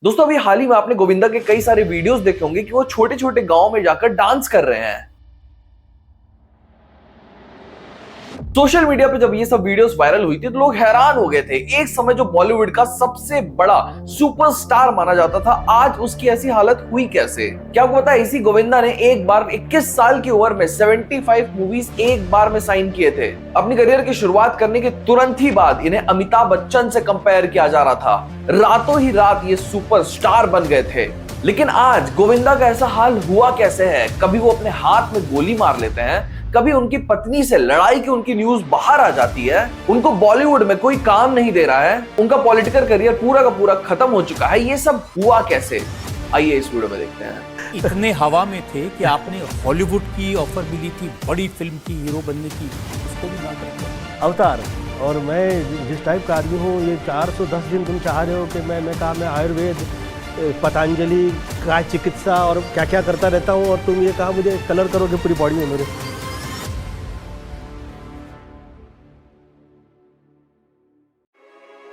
दोस्तों अभी हाल ही में आपने गोविंदा के कई सारे वीडियोस देखे होंगे कि वो छोटे छोटे गांव में जाकर डांस कर रहे हैं। सोशल मीडिया पे जब ये सब वीडियोस वायरल हुई थी तो लोग हैरान हो गए थे। एक समय जो बॉलीवुड का सबसे बड़ा सुपरस्टार माना जाता था, आज उसकी ऐसी हालत हुई कैसे? क्या आपको पता है इसी गोविंदा ने एक बार 21 साल की उम्र में 75 मूवीज एक बार में साइन किए थे। अपनी करियर की शुरुआत करने के तुरंत ही बाद इन्हें अमिताभ बच्चन से कंपेयर किया जा रहा था। रातों ही रात ये सुपरस्टार बन गए थे। लेकिन आज गोविंदा का ऐसा हाल हुआ कैसे है? कभी वो अपने हाथ में गोली मार लेते हैं, कभी उनकी पत्नी से लड़ाई की उनकी न्यूज बाहर आ जाती है, उनको बॉलीवुड में कोई काम नहीं दे रहा है, उनका पॉलिटिकल करियर पूरा का पूरा खत्म हो चुका है। ये सब हुआ कैसे? आइए इस वीडियो में देखते हैं। इतने हवा में थे कि आपने हॉलीवुड की ऑफर मिली थी बड़ी फिल्म की हीरो बनने की, उसको भी ना कर अवतार। और मैं जिस टाइप का आदमी हूँ, ये 410 दिन तुम चाह रहे हो कि मैं आयुर्वेद, पतंजलि का चिकित्सा और क्या क्या करता रहता हूँ, और तुम ये कहा मुझे कलर करोगे पूरी बॉडी में मेरे।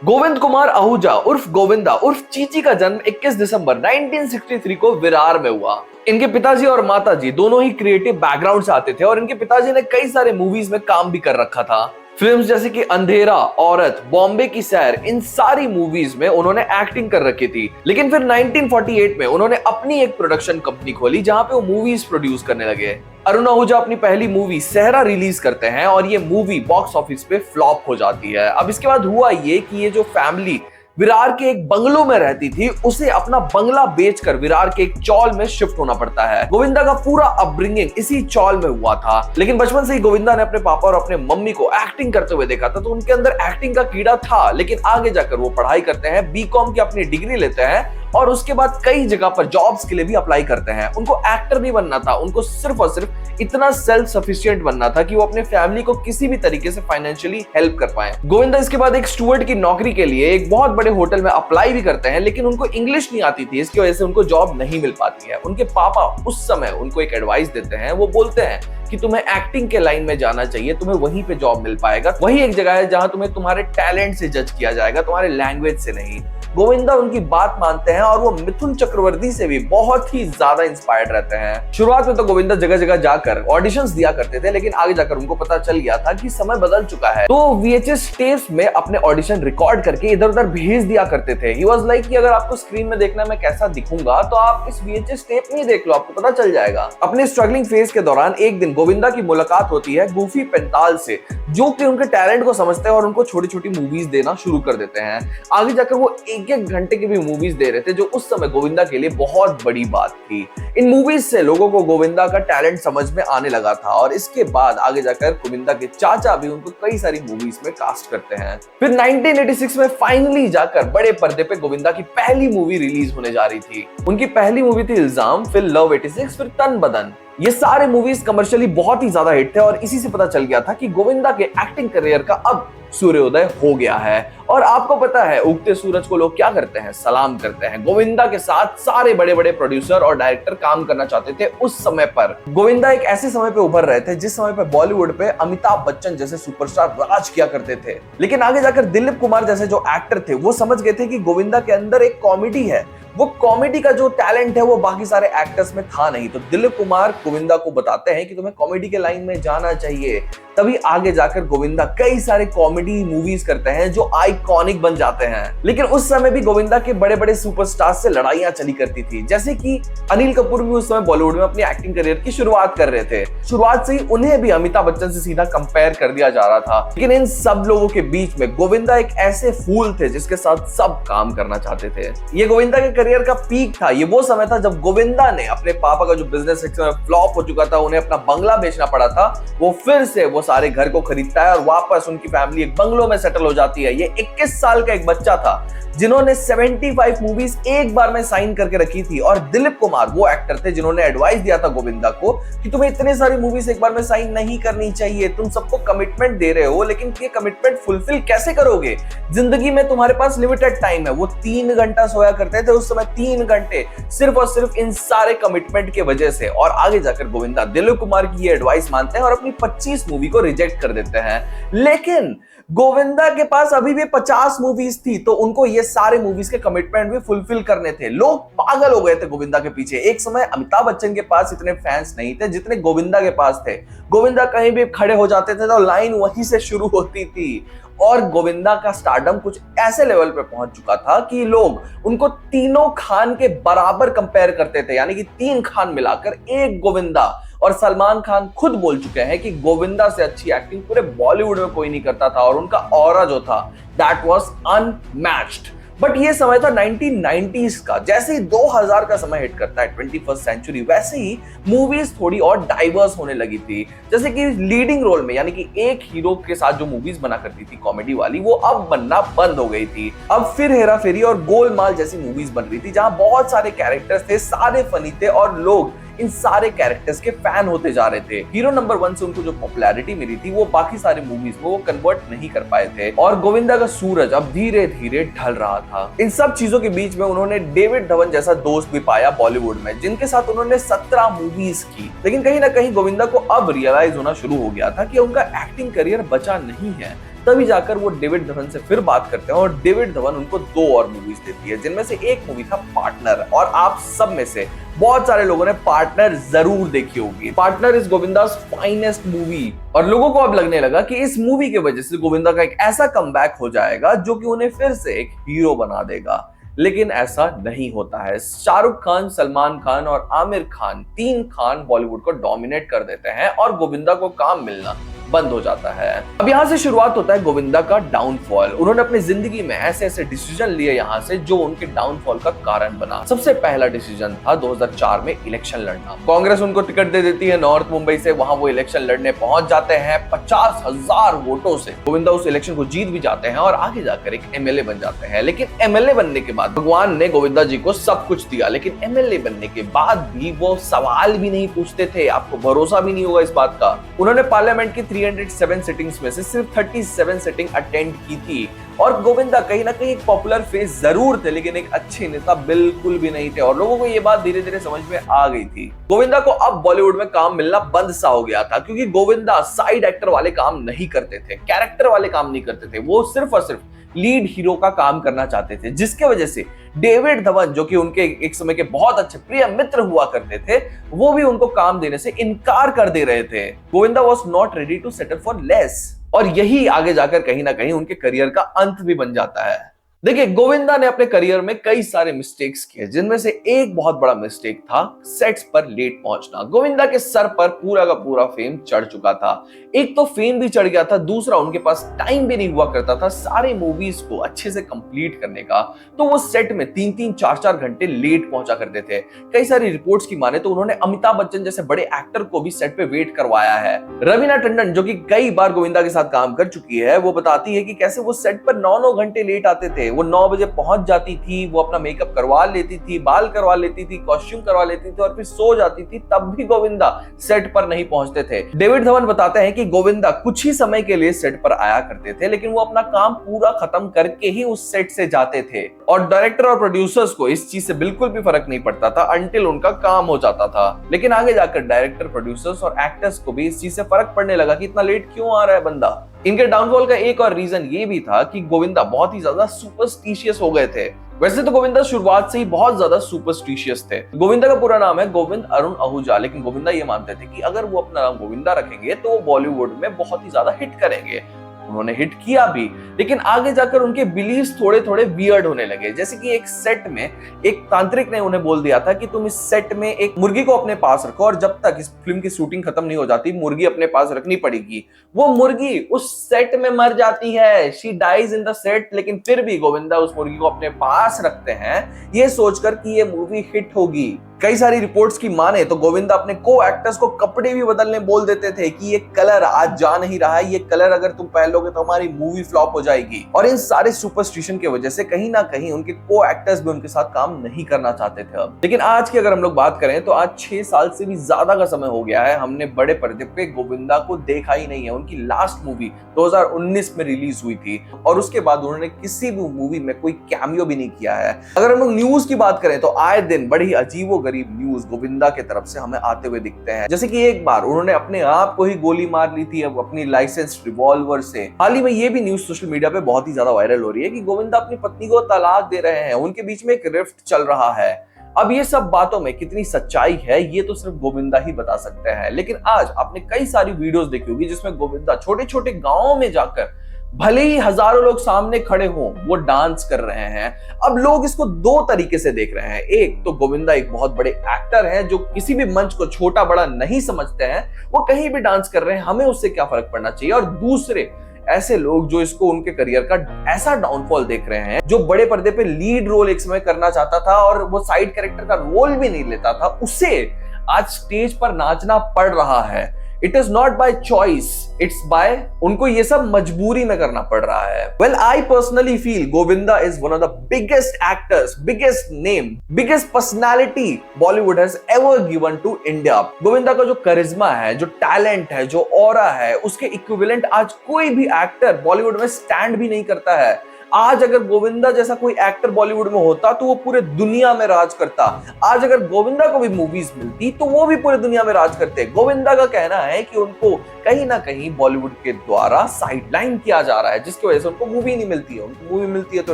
गोविंद कुमार आहूजा उर्फ गोविंदा उर्फ चीची का जन्म 21 दिसंबर 1963 को विरार में हुआ। इनके पिताजी और माताजी दोनों ही क्रिएटिव बैकग्राउंड से आते थे और इनके पिताजी ने कई सारे मूवीज में काम भी कर रखा था। फिल्म्स जैसे कि अंधेरा, औरत, बॉम्बे की सैर, इन सारी मूवीज में उन्होंने एक्टिंग कर रखी थी। लेकिन फिर 1948 में उन्होंने अपनी एक प्रोडक्शन कंपनी खोली जहां पे वो मूवीज प्रोड्यूस करने लगे। अरुण आहूजा अपनी पहली मूवी सहरा रिलीज करते हैं और ये मूवी बॉक्स ऑफिस पे फ्लॉप हो जाती है। अब इसके बाद हुआ ये कि ये जो फैमिली विरार के एक बंगलो में रहती थी, उसे अपना बंगला बेचकर विरार के एक चौल में शिफ्ट होना पड़ता है। गोविंदा का पूरा अपब्रिंगिंग इसी चौल में हुआ था। लेकिन बचपन से ही गोविंदा ने अपने पापा और अपने मम्मी को एक्टिंग करते हुए देखा था, तो उनके अंदर एक्टिंग का कीड़ा था। लेकिन आगे जाकर वो पढ़ाई करते हैं, बीकॉम की अपनी डिग्री लेते हैं और उसके बाद कई जगह पर जॉब्स के लिए भी अप्लाई करते हैं। उनको एक्टर नहीं बनना था, उनको सिर्फ और सिर्फ इतना सेल्फ सफिशिएंट बनना था कि वो अपने फैमिली को किसी भी तरीके से फाइनेंशियली हेल्प कर पाए। गोविंदा इसके बाद एक स्टूवर्ड की नौकरी के लिए एक बहुत बड़े होटल में अप्लाई भी करते हैं, लेकिन उनको इंग्लिश नहीं आती थी, इसकी वजह से उनको जॉब नहीं मिल पाती है। उनके पापा उस समय उनको एक एडवाइस देते हैं, वो बोलते हैं कि तुम्हें एक्टिंग के लाइन में जाना चाहिए, तुम्हें वहीं पे जॉब मिल पाएगा। वही एक जगह है जहां तुम्हें तुम्हारे टैलेंट से जज किया जाएगा, तुम्हारे लैंग्वेज से नहीं। गोविंदा उनकी बात मानते हैं और वो मिथुन चक्रवर्ती से भी बहुत ही ज्यादा इंस्पायर्ड रहते हैं। शुरुआत में तो गोविंदा जगह जगह जाकर ऑडिशंस दिया करते थे, लेकिन आगे जाकर उनको पता चल गया था कि समय बदल चुका है, तो VHS टेप्स में अपने ऑडिशन रिकॉर्ड करके इधर उधर भेज दिया करते थे। ही वाज लाइक कि अगर आपको स्क्रीन में देखना मैं कैसा दिखूंगा तो आप इस VHS टेप में ही देख लो, आपको पता चल जाएगा। अपने स्ट्रगलिंग फेज के दौरान एक दिन गोविंदा की मुलाकात होती है गूफी पेंटाल से, जो कि उनके टैलेंट को समझते हैं और उनको छोटी छोटी मूवीज देना शुरू कर देते हैं। आगे जाकर वो एक घंटे की भी मूवीज दे रहे थे, जो उस समय गोविंदा के लिए बहुत बड़ी बात थी। इन मूवीज से लोगों को गोविंदा का टैलेंट समझ में आने लगा था और इसके बाद आगे जाकर गोविंदा के चाचा भी उनको कई सारी मूवीज में कास्ट करते हैं। फिर 1986 में फाइनली जाकर बड़े पर्दे पे गोविंदा की पहली मूवी रिलीज होने जा रही थी। उनकी पहली मूवी थी इल्जाम, फिर लव 86, फिर तन बदन। ये सारे मूवीज कमर्शियली बहुत ही ज्यादा हिट थे और इसी से पता चल गया था कि गोविंदा के एक्टिंग करियर का अब सूर्योदय हो गया है। और आपको पता है उगते सूरज को लोग क्या करते हैं? सलाम करते हैं। गोविंदा के साथ सारे बड़े बड़े प्रोड्यूसर और डायरेक्टर काम करना चाहते थे उस समय पर। गोविंदा एक ऐसे समय पे उभर रहे थे जिस समय पे बॉलीवुड पे अमिताभ बच्चन जैसे सुपरस्टार राज किया करते थे। लेकिन आगे जाकर दिलीप कुमार जैसे जो एक्टर थे वो समझ गए थे कि गोविंदा के अंदर एक कॉमेडी है, वो कॉमेडी का जो टैलेंट है वो बाकी सारे एक्टर्स में था नहीं। तो दिलीप कुमार गोविंदा को बताते हैं कि तुम्हें कॉमेडी के लाइन में जाना चाहिए। तभी आगे जाकर गोविंदा कई सारे कॉमेडी मूवीज करते हैं जो आइकॉनिक बन जाते हैं। लेकिन उस समय भी गोविंदा के बड़े बड़े सुपरस्टार से लड़ाइयां चली करती थी, जैसे कि अनिल कपूर भी उस समय बॉलीवुड में अपनी एक्टिंग करियर की शुरुआत कर रहे थे। शुरुआत से ही उन्हें भी अमिताभ बच्चन से सीधा कंपेयर कर दिया जा रहा था। लेकिन इन सब लोगों के बीच में गोविंदा एक ऐसे फूल थे जिसके साथ सब काम करना चाहते थे। ये गोविंदा के करियर का पीक था। ये वो समय था जब गोविंदा ने अपने पापा का जो बिजनेस फ्लॉप हो चुका था, उन्हें अपना बंगला बेचना पड़ा था, वो फिर से वो सारे घर को खरीदता है और वापस उनकी फैमिली एक बंगलो में सेटल हो जाती है। ये 21 साल का एक बच्चा था जिन्होंने 75 मूवीज एक बार में साइन करके रखी थी। और दिलीप कुमार वो एक्टर थे जिन्होंने एडवाइस दिया था गोविंदा को कि तुम्हें इतने सारी मूवीज एक बार में साइन नहीं करनी चाहिए, तुम सबको कमिटमेंट दे रहे हो, लेकिन ये कमिटमेंट फुलफिल कैसे करोगे? जिंदगी में तुम्हारे पास लिमिटेड टाइम है। वो 3 घंटा सोया करते थे उस समय, 3 घंटे सिर्फ और सिर्फ इन सारे कमिटमेंट के वजह से। और आगे जाकर गोविंदा दिलीप कुमार की ये एडवाइस मानते हैं और अपनी 25 मूवी को रिजेक्ट कर देते हैं। लेकिन गोविंदा के पास अभी भी 50 मूवीज थी, तो उनको ये सारे मूवीज के कमिटमेंट भी फुलफिल करने थे। लोग पागल हो गए थे गोविंदा के पीछे। एक समय अमिताभ बच्चन के पास इतने फैंस नहीं थे जितने गोविंदा के पास थे। गोविंदा कहीं भी खड़े हो जाते थे तो लाइन वहीं से शुरू होती थी। और गोविंदा का स्टारडम कुछ ऐसे लेवल पे पहुंच चुका था कि लोग उनको तीनों खान के बराबर कंपेयर करते थे, यानी कि 3 खान मिलाकर एक गोविंदा। और सलमान खान खुद बोल चुके हैं कि गोविंदा से अच्छी एक्टिंग पूरे बॉलीवुड में कोई नहीं करता था, और उनका ऑरा जो था दैट वाज अनमैच्ड। बट ये समय था 1990s का। जैसे ही 2000 का समय हिट करता है 21st सेंचुरी, वैसे ही मूवीज थोड़ी और डाइवर्स होने लगी थी। जैसे कि लीडिंग रोल में, यानी कि एक हीरो के साथ जो मूवीज बना करती थी कॉमेडी वाली, वो अब बनना बंद हो गई थी। अब फिर हेरा फेरी और गोलमाल जैसी मूवीज बन रही थी, जहां बहुत सारे कैरेक्टर्स थे, सारे फनी थे, और लोग इन सारे कैरेक्टर्स के फैन होते जा रहे थे। हीरो नंबर 1 से उनको जो पॉपुलैरिटी मिली थी वो बाकी सारे मूवीज में वो कन्वर्ट नहीं कर पाए थे, और गोविंदा का सूरज अब धीरे धीरे ढल रहा था। इन सब चीजों के बीच में उन्होंने डेविड धवन जैसा दोस्त भी पाया बॉलीवुड में, जिनके साथ उन्होंने 17 मूवीज की। लेकिन कहीं ना कहीं गोविंदा को अब रियलाइज होना शुरू हो गया था कि उनका एक्टिंग करियर बचा नहीं है। तभी जाकर वो डेविड धवन से फिर बात करते हैं, और डेविड धवन उनको 2 और मूवीज देती है, जिनमें से एक मूवी था पार्टनर। और आप सब में से बहुत सारे लोगों ने पार्टनर जरूर देखी होगी। Partner is Govindas finest movie, और लोगों को अब लगने लगा कि इस मूवी की वजह से गोविंदा का एक ऐसा कमबैक हो जाएगा जो कि उन्हें फिर से एक हीरो बना देगा। लेकिन ऐसा नहीं होता है। शाहरुख खान, सलमान खान और आमिर खान, 3 खान बॉलीवुड को डोमिनेट कर देते हैं, और गोविंदा को काम मिलना बंद हो जाता है। अब यहाँ से शुरुआत होता है गोविंदा का डाउनफॉल। उन्होंने अपनी जिंदगी में ऐसे ऐसे डिसीजन लिए यहाँ से जो उनके डाउनफॉल का कारण बना। सबसे पहला डिसीजन था 2004 में इलेक्शन लड़ना। कांग्रेस उनको टिकट दे देती है नॉर्थ मुंबई से, वहां वो इलेक्शन लड़ने पहुंच जाते हैं 50,000 वोटों से। गोविंदा उस इलेक्शन को जीत भी जाते हैं और आगे जाकर एक एमएलए बन जाते हैं। लेकिन एमएलए बनने के बाद भगवान ने गोविंदा जी को सब कुछ दिया, लेकिन एमएलए बनने के बाद भी वो सवाल भी नहीं पूछते थे। आपको भरोसा भी नहीं होगा इस बात का। उन्होंने पार्लियामेंट की 307 सिटिंग्स में से सिर्फ 37 सिटिंग अटेंड की थी। और गोविंदा कहीं ना कहीं एक पॉपुलर फेस जरूर थे, लेकिन एक अच्छे नेता बिल्कुल भी नहीं थे, और लोगों को ये बात धीरे धीरे समझ में आ गई थी। गोविंदा को अब बॉलीवुड में काम मिलना बंद सा हो गया था, क्योंकि गोविंदा साइड एक्टर वाले काम नहीं करते थे, कैरेक्टर वाले काम नहीं करते थे। वो सिर्फ और सिर्फ लीड हीरो का काम करना चाहते थे, जिसके वजह से डेविड धवन, जो कि उनके एक समय के बहुत अच्छे प्रिय मित्र हुआ करते थे, वो भी उनको काम देने से इनकार कर दे रहे थे। Govinda was not ready to settle for less, और यही आगे जाकर कहीं ना कहीं उनके करियर का अंत भी बन जाता है। देखिए, गोविंदा ने अपने करियर में कई सारे मिस्टेक्स किए, जिनमें से एक बहुत बड़ा मिस्टेक था सेट्स पर लेट पहुंचना। गोविंदा के सर पर पूरा का पूरा फेम चढ़ चुका था। एक तो फेम भी चढ़ गया था, दूसरा उनके पास टाइम भी नहीं हुआ करता था सारे मूवीज को अच्छे से कंप्लीट करने का। तो वो सेट में 3-3, 4-4 घंटे लेट पहुंचा करते थे। कई सारी रिपोर्ट्स की माने तो उन्होंने अमिताभ बच्चन जैसे बड़े एक्टर को भी सेट पे वेट करवाया है। रवीना टंडन, जो कि कई बार गोविंदा के साथ काम कर चुकी है, वो बताती है कि कैसे वो सेट पर 9-9 घंटे लेट आते थे। वो 9 बजे पहुंच जाती थी, वो अपना मेकअप करवा लेती थी, बाल करवा लेती थी, कॉस्ट्यूम करवा लेती थी, और फिर सो जाती थी, तब भी गोविंदा सेट पर नहीं पहुंचते थे। डेविड धवन बताते हैं कि गोविंदा कुछ ही समय के लिए सेट पर आया करते थे, लेकिन वो अपना काम पूरा खत्म करके ही उस सेट से जाते थे, और डायरेक्टर और प्रोड्यूसर्स को इस चीज से बिल्कुल भी फर्क नहीं पड़ता था अंटिल उनका काम हो जाता था। लेकिन आगे जाकर डायरेक्टर, प्रोड्यूसर्स और एक्टर्स को भी इस चीज से फर्क पड़ने लगा कि इतना लेट क्यों आ रहा है बंदा। इनके डाउनफॉल का एक और रीजन ये भी था कि गोविंदा बहुत ही ज्यादा सुपरस्टिशियस हो गए थे। वैसे तो गोविंदा शुरुआत से ही बहुत ज्यादा सुपरस्टिशियस थे। गोविंदा का पूरा नाम है गोविंद अरुण आहूजा, लेकिन गोविंदा ये मानते थे कि अगर वो अपना नाम गोविंदा रखेंगे तो वो बॉलीवुड में बहुत ही ज्यादा हिट करेंगे। उन्होंने हिट किया भी, लेकिन आगे जाकर उनके बिलीव्स थोड़े थोड़े वियर्ड होने लगे। जैसे कि एक सेट में एक तांत्रिक ने उन्हें बोल दिया था कि तुम इस सेट में एक मुर्गी को अपने पास रखो, और जब तक इस फिल्म की शूटिंग खत्म नहीं हो जाती मुर्गी अपने पास रखनी पड़ेगी। वो मुर्गी उस सेट में मर जाती है, she dies in the set, लेकिन फिर भी गोविंदा उस मुर्गी को अपने पास रखते हैं, ये सोचकर कि ये मूवी हिट होगी। कई सारी रिपोर्ट्स की माने तो गोविंदा अपने को एक्टर्स को कपड़े भी बदलने बोल देते थे कि ये कलर आज जा नहीं रहा है, ये कलर अगर तुम पहन लोगे तो हमारी मूवी फ्लॉप हो जाएगी। और इन सारे सुपरस्टिशन की वजह से कहीं ना कहीं उनके को एक्टर्स भी उनके साथ काम नहीं करना चाहते थे अब। लेकिन आज की अगर हम लोग बात करें तो आज 6 साल से भी ज्यादा का समय हो गया है, हमने बड़े पर्दे पे गोविंदा को देखा ही नहीं है। उनकी लास्ट मूवी 2019 में रिलीज हुई थी, और उसके बाद उन्होंने किसी भी मूवी में कोई कैमियो भी नहीं किया है। अगर हम लोग न्यूज की बात करें तो आए दिन बड़ी अजीबो करीब न्यूज गोविंदा की तरफ से हमें आते हुए दिखते हैं। जैसे कि एक बार उन्होंने अपने आप को ही गोली मार ली थी अब अपनी लाइसेंस्ड रिवॉल्वर से। हाल ही में ये भी न्यूज सोशल मीडिया पे बहुत ही ज्यादा वायरल हो रही है कि गोविंदा अपनी पत्नी को तलाक दे रहे हैं, उनके बीच में एक रिफ्ट चल रहा है। अब ये सब बातों में कितनी सच्चाई है ये तो सिर्फ गोविंदा ही बता सकते हैं, लेकिन आज आपने कई सारी वीडियोस देखी होगी जिसमें गोविंदा छोटे छोटे गांवों में जाकर भले ही हजारों लोग सामने खड़े हों वो डांस कर रहे हैं। अब लोग इसको दो तरीके से देख रहे हैं। एक तो गोविंदा एक बहुत बड़े एक्टर हैं जो किसी भी मंच को छोटा बड़ा नहीं समझते हैं, वो कहीं भी डांस कर रहे हैं, हमें उससे क्या फर्क पड़ना चाहिए। और दूसरे ऐसे लोग जो इसको उनके करियर का ऐसा डाउनफॉल देख रहे हैं, जो बड़े पर्दे पे लीड रोल एक समय करना चाहता था और वो साइड कैरेक्टर का रोल भी नहीं लेता था, उसे आज स्टेज पर नाचना पड़ रहा है। It is not by choice, it's by उनको ये सब मजबूरी में करना पड़ रहा है। Well I personally feel Govinda is one of the biggest actors, biggest name, biggest personality Bollywood has ever given to India. Govinda का जो करिश्मा है, जो टैलेंट है, जो ऑरा है, उसके इक्विवेलेंट आज कोई भी एक्टर बॉलीवुड में स्टैंड भी नहीं करता है। आज अगर गोविंदा जैसा कोई एक्टर बॉलीवुड में होता तो वो पूरे दुनिया में राज करता। आज अगर गोविंदा को भी मूवीज मिलती तो वो भी पूरे दुनिया में राज करते। गोविंदा का कहना है कि उनको कहीं ना कहीं बॉलीवुड के द्वारा साइडलाइन किया जा रहा है, जिसकी वजह से उनको मूवी नहीं मिलती है। उनको मूवी मिलती है तो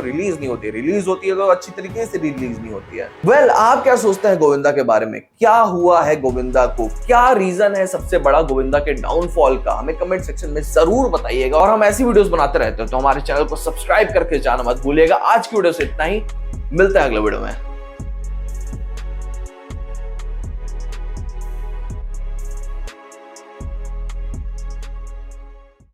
रिलीज नहीं होती, रिलीज होती है तो अच्छी तरीके से रिलीज नहीं होती है। वेल आप क्या सोचते हैं गोविंदा के बारे में? क्या हुआ है गोविंदा को? क्या रीजन है सबसे बड़ा गोविंदा के डाउनफॉल का? हमें कमेंट सेक्शन में जरूर बताइएगा। और हम ऐसी वीडियोस बनाते रहते हैं तो हमारे चैनल को सब्सक्राइब करके जाना मत भूलिएगा। आज की वीडियो से इतना ही, मिलते हैं अगले वीडियो में।